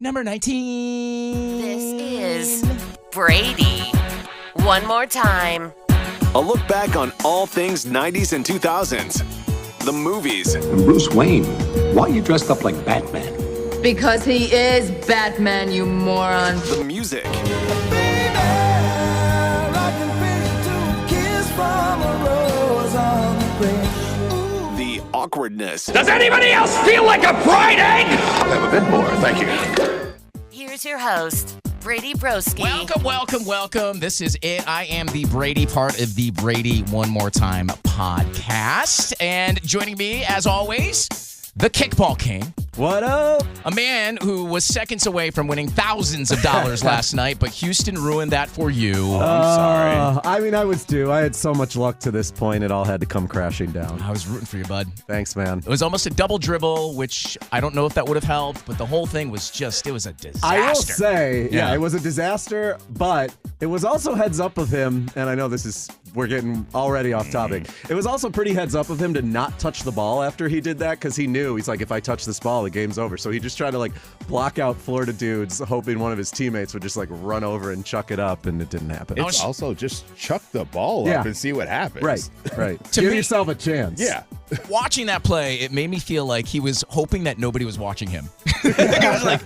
Number 19. This is Brady One More Time. A look back on all things 90s and 2000s. The movies. And Bruce Wayne, why are you dressed up like Batman? Because he is Batman, you moron. The music. The awkwardness. Does anybody else feel like a fried egg? I'll have a bit more, thank you. Here's your host, Brady Broski. Welcome. This is it. I am the Brady, part of the Brady One More Time podcast. And joining me, as always, the Kickball King. What up? A man who was seconds away from winning thousands of dollars last night, but Houston ruined that for you. Oh, I'm sorry. I mean, I was due. I had so much luck to this point, it all had to come crashing down. I was rooting for you, bud. Thanks, man. It was almost a double dribble, which I don't know if that would have helped, but the whole thing was just, it was a disaster. I will say, yeah, it was a disaster, but it was also heads up of him, and I know we're getting already off topic. It was also pretty heads up of him to not touch the ball after he did that, because he knew, he's like, if I touch this ball, the game's over. So he just tried to block out Florida dudes, hoping one of his teammates would just run over and chuck it up, and it didn't happen. It's also just chuck the ball up and see what happens. Right. Give yourself a chance. Yeah. Watching that play, it made me feel like he was hoping that nobody was watching him. It was like,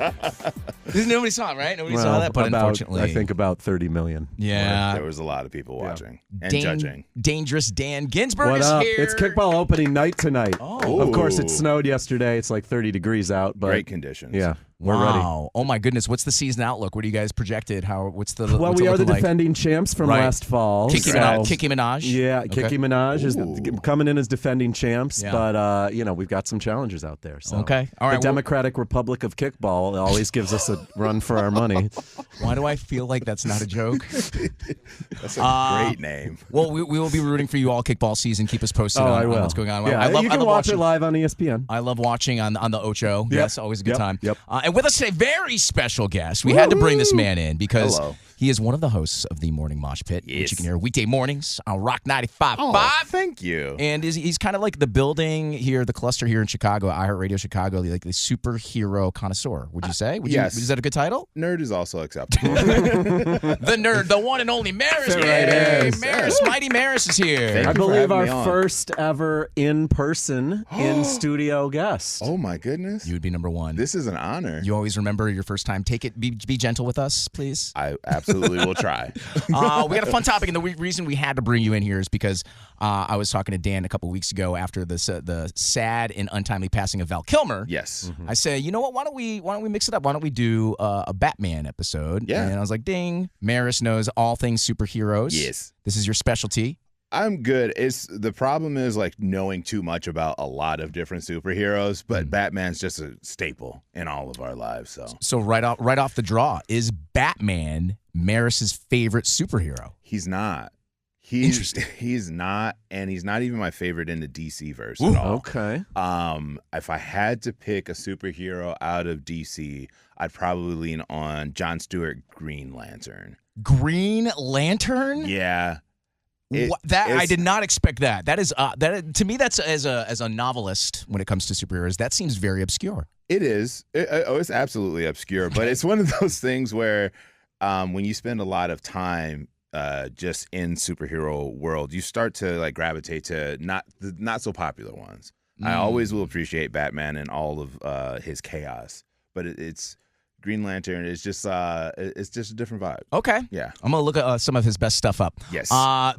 nobody saw it, right? Nobody saw that, but unfortunately. I think about 30 million. Yeah. There was a lot of people watching and judging. Dangerous Dan Ginsburg What is up? here. It's kickball opening night tonight. Oh. Of course, it snowed yesterday. It's 30 degrees out. But Great conditions. Yeah. We're ready. Oh my goodness! What's the season outlook? What do you guys projected? What's the Well, what's we it are the looking like? defending champs from last fall. Kiki Minaj. Yeah, Okay. Kiki Minaj is coming in as defending champs, Yeah. but we've got some challenges out there. So. Okay. All right. The Democratic Republic of Kickball always gives us a run for our money. Why do I feel like that's not a joke? That's a great name. Well, we will be rooting for you all kickball season. Keep us posted on what's going on. Yeah, you can watch it live on ESPN. I love watching on the Ocho. Yep. Yes, always a good time. Yep. And with us today, very special guest. We had to bring this man in because he is one of the hosts of the Morning Mosh Pit, which you can hear weekday mornings on Rock 95.5. Oh, thank you. And he's kind of like the building here, the cluster here in Chicago, iHeartRadio Chicago, like the superhero connoisseur, would you say? Yes. Is that a good title? Nerd is also acceptable. The nerd, the one and only Marris. Yay, Marris, Mighty Marris is here. I believe our first ever in-person, in-studio guest. Oh, my goodness. You would be number one. This is an honor. You always remember your first time. Take it. Be gentle with us, please. I absolutely will try. We got a fun topic, and the reason we had to bring you in here is because I was talking to Dan a couple weeks ago after the sad and untimely passing of Val Kilmer. Yes. I say, you know what? Why don't we mix it up? Why don't we do a Batman episode? Yeah. And I was like, ding. Marris knows all things superheroes. Yes. This is your specialty. I'm good. The problem is knowing too much about a lot of different superheroes, but Batman's just a staple in all of our lives. So right off the draw, is Batman Marris's favorite superhero? He's not. Interesting. He's not, and he's not even my favorite in the DC verse at all. Okay. If I had to pick a superhero out of DC, I'd probably lean on Jon Stewart, Green Lantern. Green Lantern? Yeah. I did not expect that. That is to me, that's as a novelist when it comes to superheroes, that seems very obscure. It is. It's absolutely obscure, but it's one of those things where when you spend a lot of time just in superhero world, you start to gravitate to not so popular ones. I always will appreciate Batman and all of his chaos, but it's Green Lantern is just it's just a different vibe. Okay. Yeah. I'm going to look at some of his best stuff up. Yes.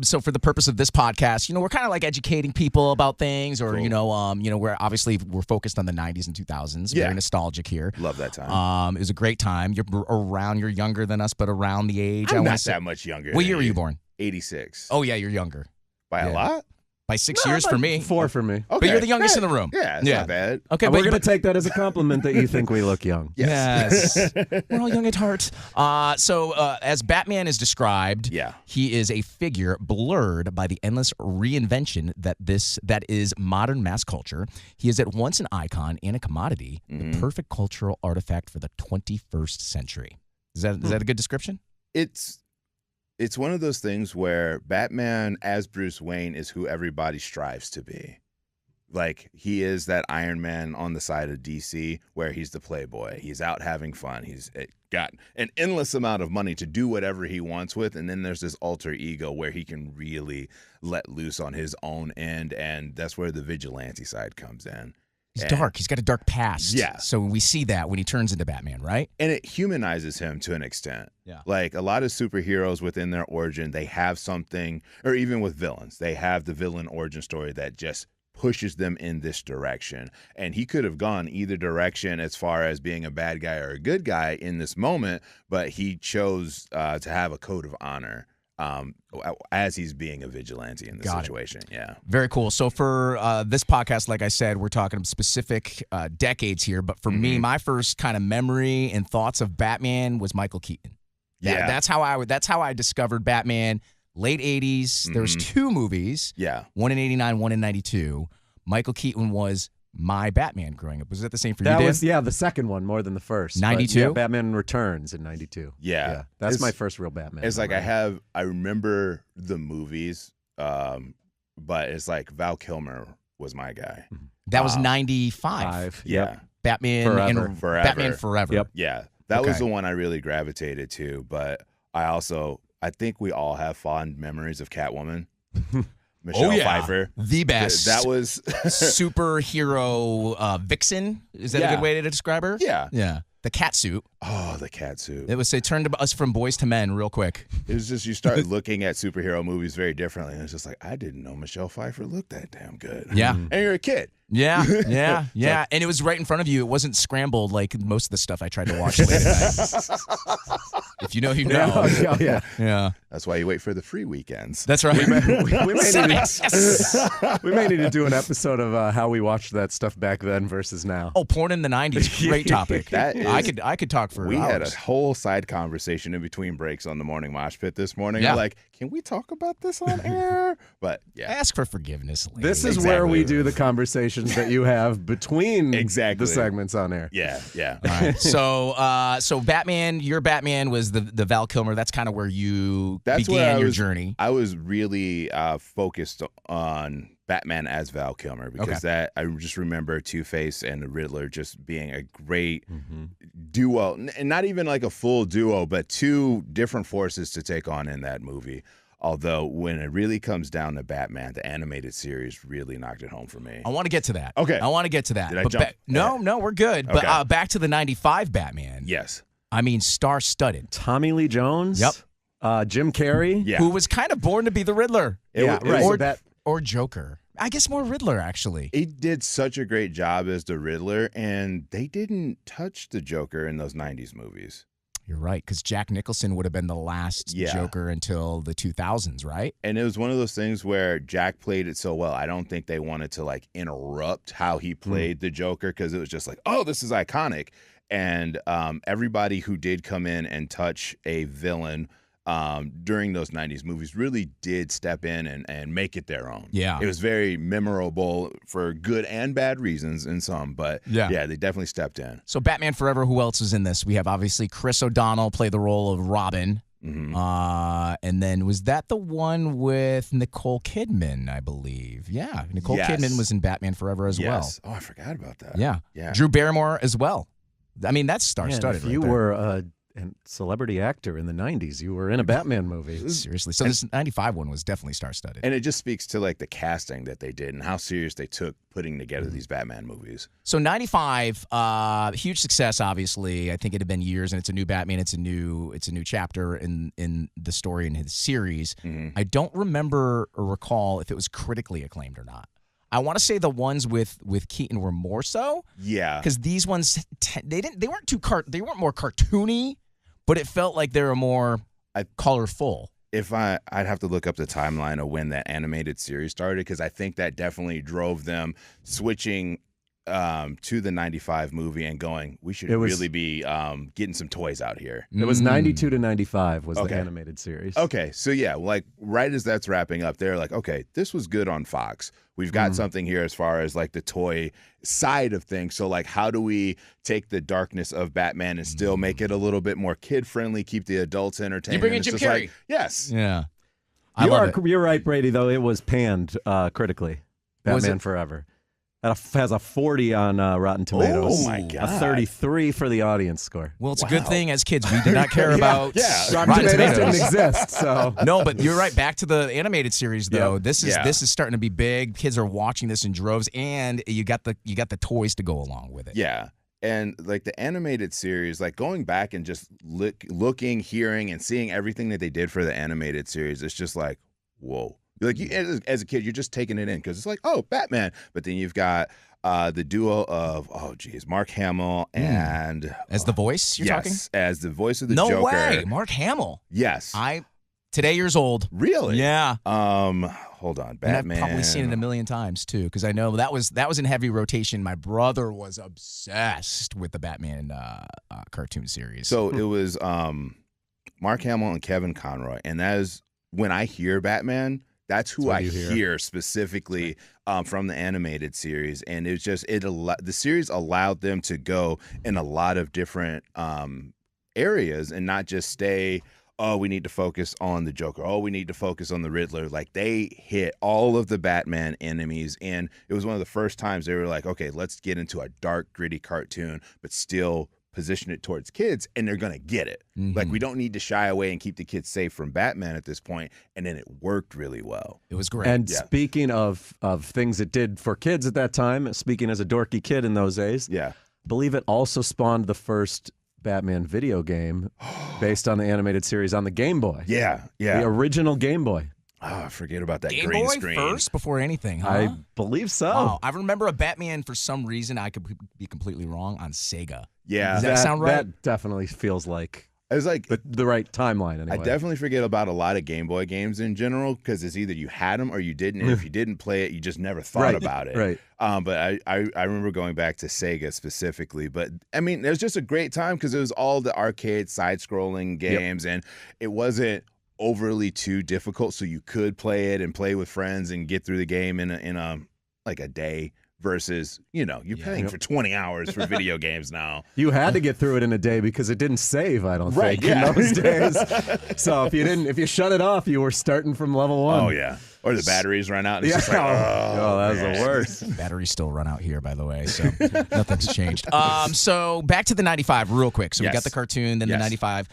So for the purpose of this podcast, we're kind of educating people about things, or cool. we're focused on the 90s and 2000s. Very nostalgic here. Love that time. It was a great time. You're younger than us, but around the age. I'm not that much younger. What year were you born? 86. Oh yeah, you're younger. By a lot? By 6 years for me. 4 for me. Okay. But you're the youngest in the room. Yeah, it's not bad. Okay, we're going to take that as a compliment that you think we look young. Yes. We're all young at heart. So as Batman is described, he is a figure blurred by the endless reinvention that is modern mass culture. He is at once an icon and a commodity, the perfect cultural artifact for the 21st century. Is that a good description? It's one of those things where Batman as Bruce Wayne is who everybody strives to be. Like, he is that Iron Man on the side of DC where he's the playboy. He's out having fun. He's got an endless amount of money to do whatever he wants with. And then there's this alter ego where he can really let loose on his own end. And that's where the vigilante side comes in. He's dark. He's got a dark past. Yeah. So we see that when he turns into Batman, right? And it humanizes him to an extent. Yeah. Like, a lot of superheroes within their origin, they have something, or even with villains, they have the villain origin story that just pushes them in this direction. And he could have gone either direction as far as being a bad guy or a good guy in this moment, but he chose to have a code of honor as he's being a vigilante in this situation. Yeah. Very cool. So for this podcast, like I said, we're talking specific decades here. But for me, my first kind of memory and thoughts of Batman was Michael Keaton. That's how I discovered Batman. Late 80s. There was 2 movies. Yeah. One in 89, one in 92. Michael Keaton was my Batman growing up. Was that the same for you, That Dan? was, the second one more than the first. 92? Yeah, Batman Returns in 92. Yeah. That's my first real Batman. It's like I remember the movies, but it's like Val Kilmer was my guy. That was 95. Yeah. Batman Forever. Batman Forever. Yep. Yeah. That was the one I really gravitated to, but I think we all have fond memories of Catwoman. Michelle Pfeiffer. The best. That was superhero vixen. Is that a good way to describe her? Yeah. Yeah. The cat suit. Oh, the cat suit. It turned us from boys to men real quick. It was just, you start looking at superhero movies very differently. And it's just like, I didn't know Michelle Pfeiffer looked that damn good. Yeah. And you're a kid. Yeah. And it was right in front of you. It wasn't scrambled like most of the stuff I tried to watch late at night. If you know, you know. Yeah. That's why you wait for the free weekends. That's right. We may need to do an episode of how we watched that stuff back then versus now. Oh, porn in the 90s. Great topic. I could talk for We hours. had a whole side conversation in between breaks on the morning mosh pit this morning. Yeah. We're like, can we talk about this on air? But yeah. Ask for forgiveness later. This is where we do the conversations that you have between the segments on air. Yeah. All right. So Batman, your Batman was the Val Kilmer. That's kind of where you began your journey. I was really focused on Batman as Val Kilmer because I just remember Two-Face and the Riddler just being a great duo, and not even like a full duo, but 2 different forces to take on in that movie. Although when it really comes down to Batman, the animated series really knocked it home for me. I want to get to that. Okay. I want to get to that. Did I jump? No, we're good. Okay. But back to the 95 Batman. Yes. I mean, star-studded. Tommy Lee Jones. Yep. Jim Carrey. Yeah. Who was kind of born to be the Riddler. Or Joker. I guess more Riddler, actually. He did such a great job as the Riddler, and they didn't touch the Joker in those 90s movies. You're right, because Jack Nicholson would have been the last Joker until the 2000s, right? And it was one of those things where Jack played it so well. I don't think they wanted to like interrupt how he played the Joker because it was just like, oh, this is iconic. And everybody who did come in and touch a villain during those 90s movies really did step in and make it their own. Yeah. It was very memorable for good and bad reasons in some, but yeah, they definitely stepped in. So Batman Forever, who else is in this? We have obviously Chris O'Donnell play the role of Robin. And then was that the one with Nicole Kidman, I believe? Yeah. Nicole Kidman was in Batman Forever as well. Oh, I forgot about that. Yeah. Yeah. Drew Barrymore as well. I mean, that's star-studded. If you were a celebrity actor in the 90s, you were in a Batman movie. Seriously. So this 95 one was definitely star-studded. And it just speaks to like the casting that they did and how serious they took putting together these Batman movies. So 95, huge success, obviously. I think it had been years, and it's a new Batman. It's a new chapter in the story in his series. I don't remember or recall if it was critically acclaimed or not. I want to say the ones with Keaton were more so. Yeah. Because these ones, they weren't more cartoony, but it felt like they were more colorful. I'd have to look up the timeline of when that animated series started, because I think that definitely drove them switching to the 95 movie and going, we should really be getting some toys out here. It was 92 to 95 was the animated series. Okay, so yeah, like right as that's wrapping up, they're like, okay, this was good on Fox. We've got something here as far as like the toy side of things. So like, how do we take the darkness of Batman and still make it a little bit more kid-friendly, keep the adults entertained? You bring in Jim Carrey. Like, yes. Yeah. You're right, Brady, though. It was panned critically. Batman Forever. has a 40 on Rotten Tomatoes. Oh, my God. A 33 for the audience score. Well, it's a good thing as kids we did not care about Rotten Tomatoes didn't exist, so. No, but you're right. Back to the animated series, though. This is starting to be big. Kids are watching this in droves, and you got the toys to go along with it. Yeah. And like the animated series, like going back and just looking, hearing, and seeing everything that they did for the animated series, it's just like, whoa. Like as a kid, you're just taking it in because it's like, oh, Batman. But then you've got the duo of, Mark Hamill and as the voice. You're talking as the voice of the Joker. No way, Mark Hamill. Yes, today years old. Really? Yeah. Hold on, Batman. And I've probably seen it a million times too, because I know that was in heavy rotation. My brother was obsessed with the Batman cartoon series. So it was Mark Hamill and Kevin Conroy, and that is when I hear Batman. That's who I hear specifically from the animated series, and it's just the series allowed them to go in a lot of different areas and not just stay. Oh, we need to focus on the Joker. Oh, we need to focus on the Riddler. Like they hit all of the Batman enemies, and it was one of the first times they were like, okay, let's get into a dark, gritty cartoon, but still position it towards kids, and they're gonna get it. Like we don't need to shy away and keep the kids safe from Batman at this point, and then it worked really well. It was great. And speaking of things it did for kids at that time, speaking as a dorky kid in those days, I believe it also spawned the first Batman video game based on the animated series on the Game Boy. Yeah. The original Game Boy. Oh, forget about that Game green Boy screen. first before anything, huh? I believe so. Wow. I remember a Batman for some reason. I could be completely wrong on Sega. Yeah, does that sound right? That definitely feels like it was like the right timeline. Anyway, I definitely forget about a lot of Game Boy games in general because it's either you had them or you didn't, and if you didn't play it, you just never thought about it. Right. But I remember going back to Sega specifically. But I mean, it was just a great time because it was all the arcade side-scrolling games, and it wasn't overly too difficult, so you could play it and play with friends and get through the game in a day. Versus, you're paying for 20 hours for video games now. You had to get through it in a day because it didn't save, I don't think, in those days. So if you shut it off, you were starting from level 1. Oh, yeah. Or the batteries run out. And it's just like, that was the worst. Batteries still run out here, by the way, so nothing's changed. So back to the 95 real quick. So we got the cartoon, then the 95.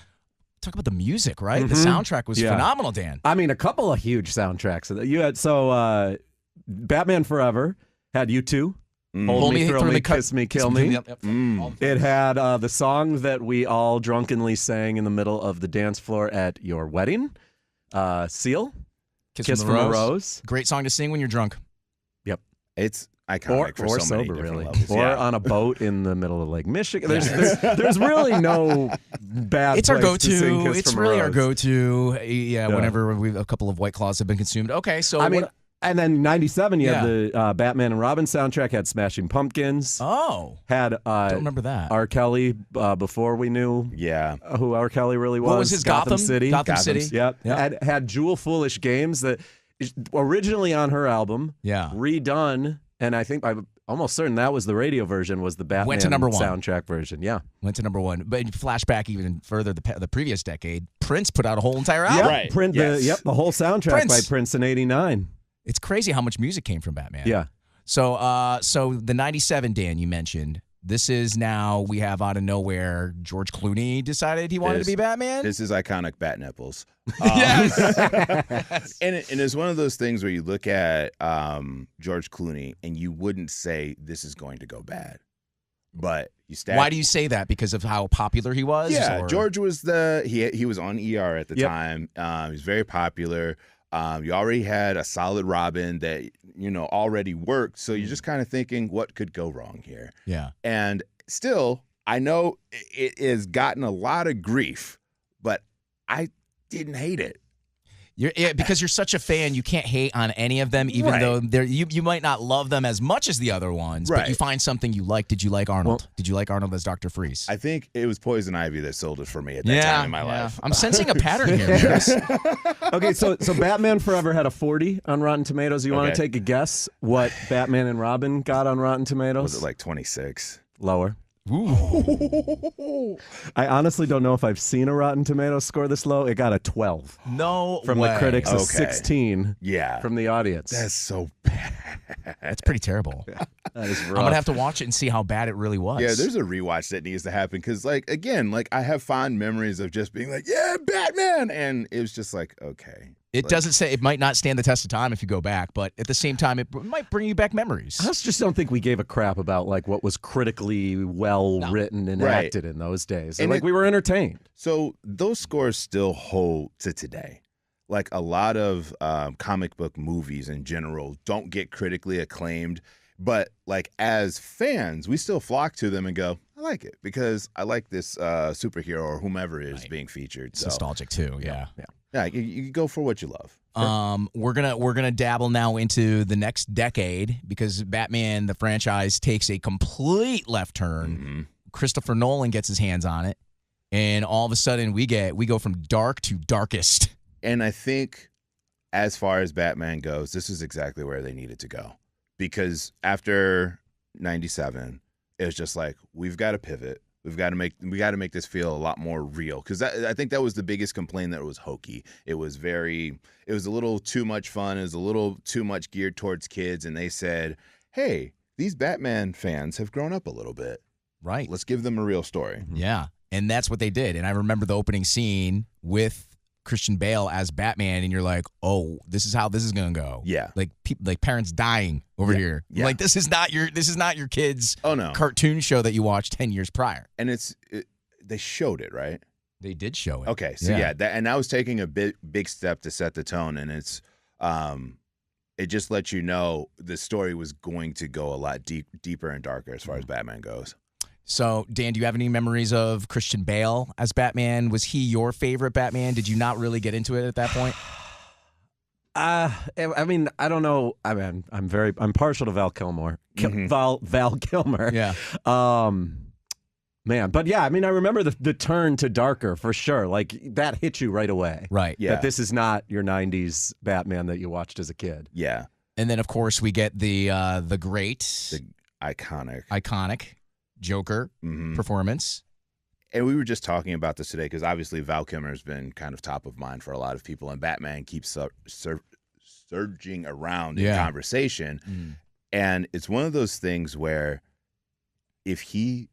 Talk about the music, right? The soundtrack was phenomenal, Dan. I mean, a couple of huge soundtracks. You had Batman Forever had U2. Hold Me, Thrill Me, Kiss Me, Kill Me. It had the song that we all drunkenly sang in the middle of the dance floor at your wedding, Seal, Kiss from a Rose. Great song to sing when you're drunk. Yep. It's iconic or so sober, many different really. levels. Or on a boat in the middle of Lake Michigan. There's really no bad It's our place to sing go-to. Kiss It's from a really our Rose. go-to. Yeah, whenever a couple of White Claws have been consumed. Okay, so and then 97, you had the Batman and Robin soundtrack, had Smashing Pumpkins. Oh. Had don't remember that. R. Kelly before we knew who R. Kelly really was. What was his Gotham City? Gotham City. Yep. Had Jewel Foolish Games that originally on her album. Yeah. Redone, and I think I'm almost certain that was the radio version, was the Batman Went to number 1. soundtrack version. Yeah. Went to number 1. But flashback even further, the previous decade, Prince put out a whole entire album. Yep. Right. The whole soundtrack by Prince in 89. It's crazy how much music came from Batman. Yeah. So the 97, Dan, you mentioned. This is now, we have out of nowhere, George Clooney decided he wanted to be Batman. This is iconic bat nipples. Yes. And it's one of those things where you look at George Clooney and you wouldn't say this is going to go bad. But why do you say that? Because of how popular he was? Yeah, or? George was he was on ER at the time. He was very popular. You already had a solid Robin that already worked, so you're just kind of thinking, what could go wrong here? Yeah. And still, I know it has gotten a lot of grief, but I didn't hate it. Because you're such a fan, you can't hate on any of them, even though you might not love them as much as the other ones, but you find something you like. Did you like Arnold? Did you like Arnold as Dr. Freeze? I think it was Poison Ivy that sold it for me at that time in my life. I'm sensing a pattern here, Marris. Okay, so Batman Forever had a 40 on Rotten Tomatoes. You want to take a guess what Batman and Robin got on Rotten Tomatoes? Was it like 26? Lower. Ooh. I honestly don't know if I've seen a Rotten Tomatoes score this low. It got a 12. No From way. the critics, a 16 from the audience. That's so bad. That's pretty terrible. That is rough. I'm going to have to watch it and see how bad it really was. Yeah, there's a rewatch that needs to happen because, like, again, like I have fond memories of just being like, yeah, Batman. And it was just like, okay. It doesn't say it might not stand the test of time if you go back, but at the same time, it might bring you back memories. I just don't think we gave a crap about like what was critically well written and acted in those days. And like we were entertained. So those scores still hold to today. Like a lot of comic book movies in general don't get critically acclaimed, but like as fans, we still flock to them and go, I like it because I like this superhero or whomever is being featured. It's nostalgic too. Yeah. Yeah, you go for what you love. We're gonna dabble now into the next decade because Batman the franchise takes a complete left turn. Mm-hmm. Christopher Nolan gets his hands on it, and all of a sudden we go from dark to darkest. And I think as far as Batman goes, this is exactly where they needed to go. Because after 97, it was just like, we've got to pivot. We got to make this feel a lot more real. Because I think that was the biggest complaint, that it was hokey. It was a little too much fun. It was a little too much geared towards kids. And they said, hey, these Batman fans have grown up a little bit. Right. Let's give them a real story. Yeah. And that's what they did. And I remember the opening scene with Christian Bale as Batman, and you're like, oh, this is how this is gonna go. Yeah, like parents dying over here. Yeah. Like this is not your kids. Oh no, cartoon show that you watched 10 years prior. And they showed it, right? They did show it. Okay, so that was taking a big step to set the tone, and it's it just let you know the story was going to go a lot deeper and darker as far as Batman goes. So, Dan, do you have any memories of Christian Bale as Batman? Was he your favorite Batman? Did you not really get into it at that point? I mean, I don't know. I mean, I'm partial to Val Kilmer. Val Kilmer. Yeah. Man, but yeah, I mean, I remember the turn to darker for sure. Like that hit you right away. Right. Yeah. That this is not your '90s Batman that you watched as a kid. Yeah. And then, of course, we get the iconic Joker performance. And we were just talking about this today because obviously Val Kilmer has been kind of top of mind for a lot of people, and Batman keeps surging around in conversation. And it's one of those things where if Heath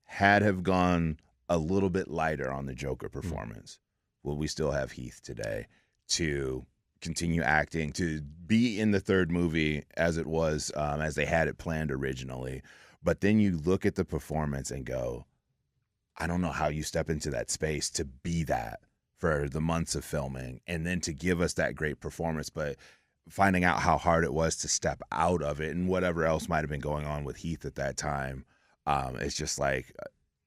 had have gone a little bit lighter on the Joker performance, will we still have Heath today to continue acting, to be in the third movie as it was, as they had it planned originally? But then you look at the performance and go, I don't know how you step into that space to be that for the months of filming and then to give us that great performance, but finding out how hard it was to step out of it and whatever else might have been going on with Heath at that time. It's just like,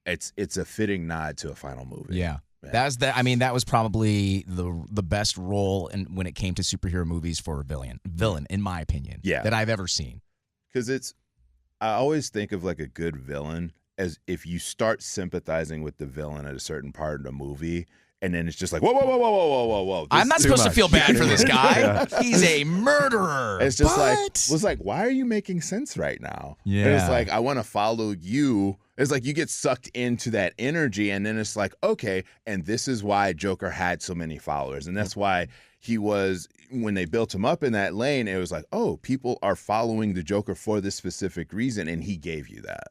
it's a fitting nod to a final movie. Yeah. That was probably the best role when it came to superhero movies for a villain, in my opinion, that I've ever seen. Because I always think of like a good villain as if you start sympathizing with the villain at a certain part of the movie, and then it's just like, whoa. I'm not supposed to feel bad for this guy. He's a murderer. It's just why are you making sense right now? Yeah. And it's like, I want to follow you. It's like you get sucked into that energy, and then it's like, okay, and this is why Joker had so many followers, and that's why he was, when they built him up in that lane, it was like, oh, people are following the Joker for this specific reason, and he gave you that.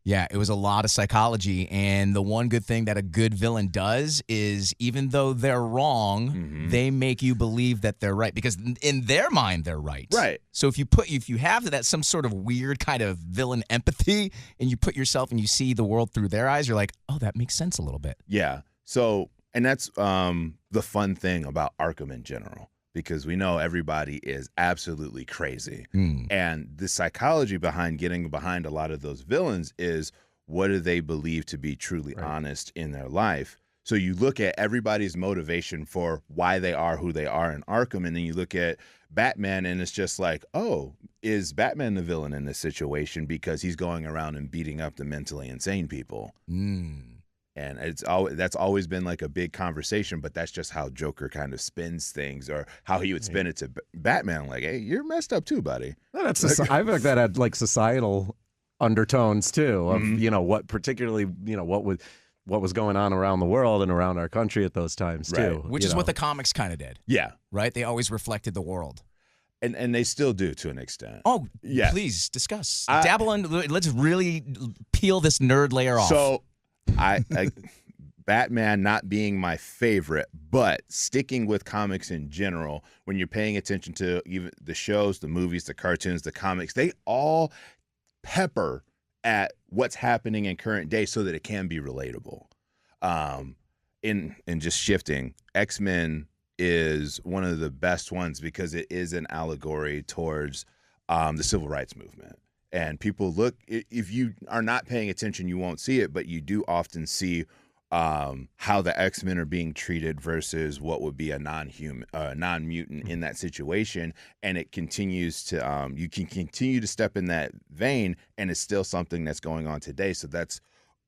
Yeah, it was a lot of psychology, and the one good thing that a good villain does is even though they're wrong, they make you believe that they're right because in their mind they're right. Right. So if you have that some sort of weird kind of villain empathy and you put yourself and you see the world through their eyes, you're like, oh, that makes sense a little bit. Yeah. So, and that's the fun thing about Arkham in general, because we know everybody is absolutely crazy. And the psychology behind getting behind a lot of those villains is, what do they believe to be truly honest in their life? So you look at everybody's motivation for why they are who they are in Arkham, and then you look at Batman, and it's just like, oh, is Batman the villain in this situation because he's going around and beating up the mentally insane people? And that's always been like a big conversation, but that's just how Joker kind of spins things, or how he would spin it to Batman. Like, hey, you're messed up too, buddy. I feel like that had like societal undertones too, of what particularly what was going on around the world and around our country at those times too. Which is what the comics kind of did. Yeah. Right? They always reflected the world. And they still do to an extent. Oh, yes. Please discuss. Dabble in. Let's really peel this nerd layer off. So, I Batman not being my favorite, but sticking with comics in general, when you're paying attention to even the shows, the movies, the cartoons, the comics, they all pepper at what's happening in current day so that it can be relatable. In just shifting, X-Men is one of the best ones because it is an allegory towards the civil rights movement. And people look, if you are not paying attention, you won't see it, but you do often see how the X-Men are being treated versus what would be a non-mutant in that situation. And it continues to, you can continue to step in that vein, and it's still something that's going on today. So that's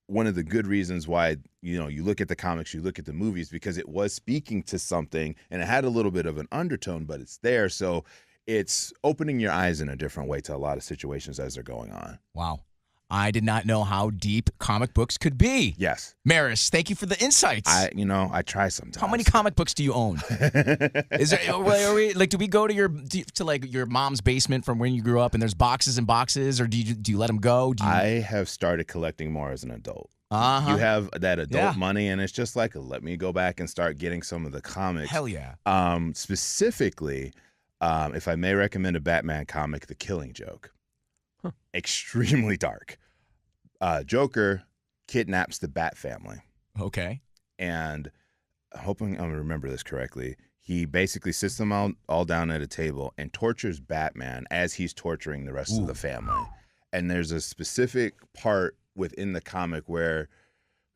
one of the good reasons why, you look at the comics, you look at the movies, because it was speaking to something and it had a little bit of an undertone, but it's there. So it's opening your eyes in a different way to a lot of situations as they're going on. Wow. I did not know how deep comic books could be. Yes. Marris, thank you for the insights. I try sometimes. How many comic books do you own? Is there, do we go to your mom's basement from when you grew up and there's boxes and boxes, or do you let them go? I have started collecting more as an adult. Uh-huh. You have that adult money, and it's just like, let me go back and start getting some of the comics. Hell yeah. Specifically, if I may recommend a Batman comic, The Killing Joke. Huh. Extremely dark. Joker kidnaps the Bat family. Okay. And hoping I'm going to remember this correctly, he basically sits them all down at a table and tortures Batman as he's torturing the rest of the family. And there's a specific part within the comic where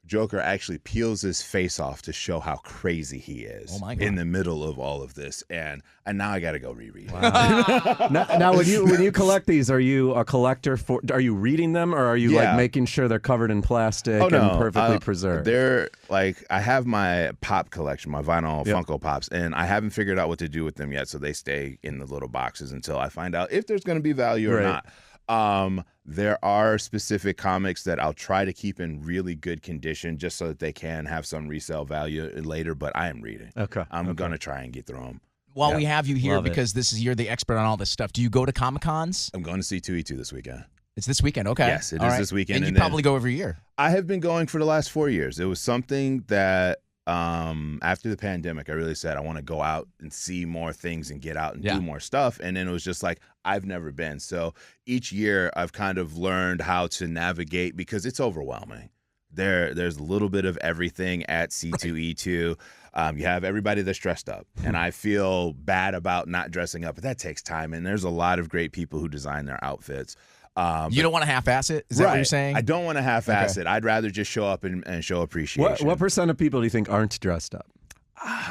Joker actually peels his face off to show how crazy he is in the middle of all of this. And now I got to go reread. Wow. now, when you collect these, are you a collector are you reading them, or are you like making sure they're covered in plastic and perfectly preserved? They're like, I have my pop collection, my vinyl Funko Pops, and I haven't figured out what to do with them yet. So they stay in the little boxes until I find out if there's going to be value or not. There are specific comics that I'll try to keep in really good condition just so that they can have some resale value later, but I am reading. Okay. I'm going to try and get through them. While we have you here, because you're the expert on all this stuff, do you go to Comic-Cons? I'm going to see 2E2 this weekend. It's this weekend, okay. Yes, it is this weekend. And you probably go every year. I have been going for the last 4 years. It was something that after the pandemic, I really said I want to go out and see more things and get out and do more stuff. And then it was just like, I've never been. So each year I've kind of learned how to navigate because it's overwhelming. There's a little bit of everything at C2E2. You have everybody that's dressed up, and I feel bad about not dressing up, but that takes time. And there's a lot of great people who design their outfits. You don't want to half-ass it? Is that what you're saying? I don't want to half-ass it. I'd rather just show up and show appreciation. What percent of people do you think aren't dressed up?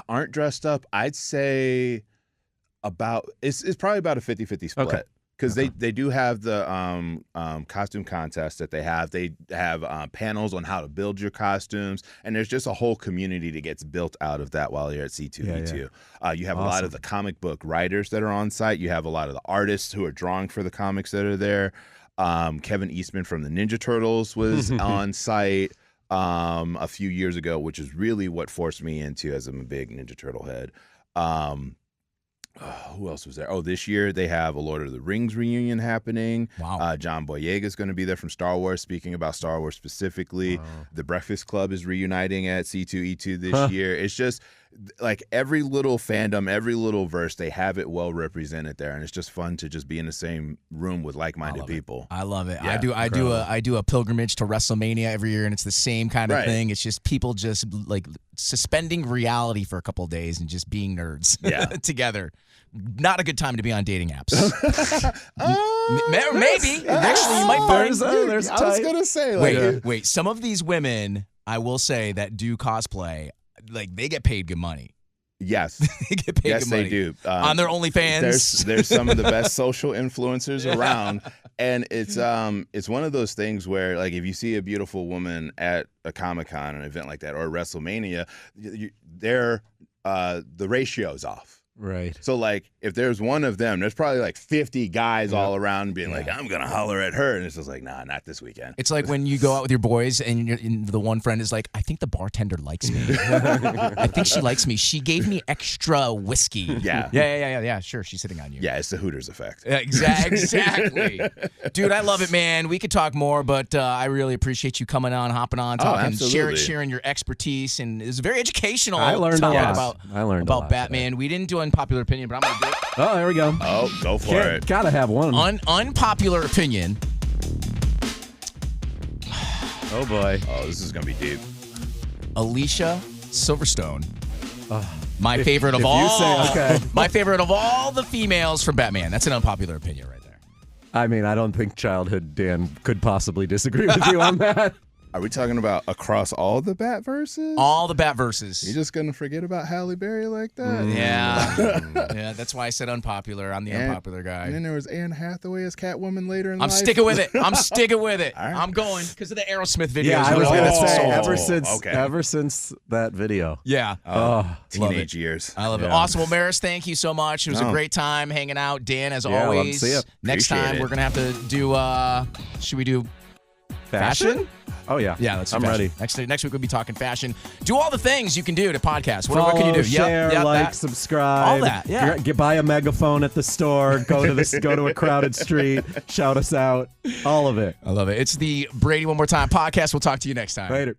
Aren't dressed up? I'd say it's probably about a 50-50 split. Okay. Because they do have the costume contest that they have. They have panels on how to build your costumes, and there's just a whole community that gets built out of that while you're at C2E2. You have a lot of the comic book writers that are on site. You have a lot of the artists who are drawing for the comics that are there. Kevin Eastman from the Ninja Turtles was on site a few years ago, which is really what forced me into, as I'm a big Ninja Turtle head. Who else was there? Oh, this year they have a Lord of the Rings reunion happening. Wow. John Boyega is going to be there from Star Wars, speaking about Star Wars specifically. Wow. The Breakfast Club is reuniting at C2E2 this year. It's just like every little fandom, every little verse, they have it well represented there, and it's just fun to just be in the same room with like-minded people. I love it. Yeah, I do a pilgrimage to WrestleMania every year, and it's the same kind of thing. It's just people just like suspending reality for a couple of days and just being nerds together. Not a good time to be on dating apps. Maybe. Actually, you might find there's I was going to say. Wait. Some of these women, I will say, that do cosplay, like, they get paid good money. Yes. They get paid good money. They do. On their OnlyFans. There's some of the best social influencers around. And it's one of those things where, like, if you see a beautiful woman at a Comic-Con, an event like that, or WrestleMania, the ratio's off. Right. So, like, if there's one of them, there's probably like 50 guys all around being like, I'm going to holler at her. And it's just like, nah, not this weekend. It's like when you go out with your boys and the one friend is like, I think the bartender likes me. I think she likes me. She gave me extra whiskey. Yeah. Yeah. Sure, she's sitting on you. Yeah, it's the Hooters effect. Exactly. Dude, I love it, man. We could talk more, but I really appreciate you coming on, hopping on, talking, sharing your expertise. And it was very educational. I learned a lot. About Batman. We didn't do unpopular opinion, but I'm going to do it. Oh, there we go. Oh, go for it. Gotta have one. Unpopular opinion. Oh, boy. Oh, this is going to be deep. Alicia Silverstone. My favorite of all. My favorite of all the females from Batman. That's an unpopular opinion right there. I mean, I don't think childhood Dan could possibly disagree with you on that. Are we talking about across all the Bat-verses? All the Bat-verses. You're just going to forget about Halle Berry like that? Yeah, that's why I said unpopular. I'm the unpopular guy. And then there was Anne Hathaway as Catwoman later in life. I'm sticking with it. I'm sticking with it. Right. I'm going because of the Aerosmith video. Yeah, I was going to say, ever since that video. Yeah. Teenage years. I love it. Awesome. Well, Marris, thank you so much. It was a great time hanging out. Dan, as always. Love to see you. Next time, we're going to have to do, should we do fashion? Oh, yeah. Yeah, let's do I'm fashion. ready. Next week we'll be talking fashion. Do all the things you can do to podcast. Follow, what can you do? Share, like, subscribe. All that, yeah. Buy a megaphone at the store. Go to a crowded street. Shout us out. All of it. I love it. It's the Brady One More Time podcast. We'll talk to you next time. Later.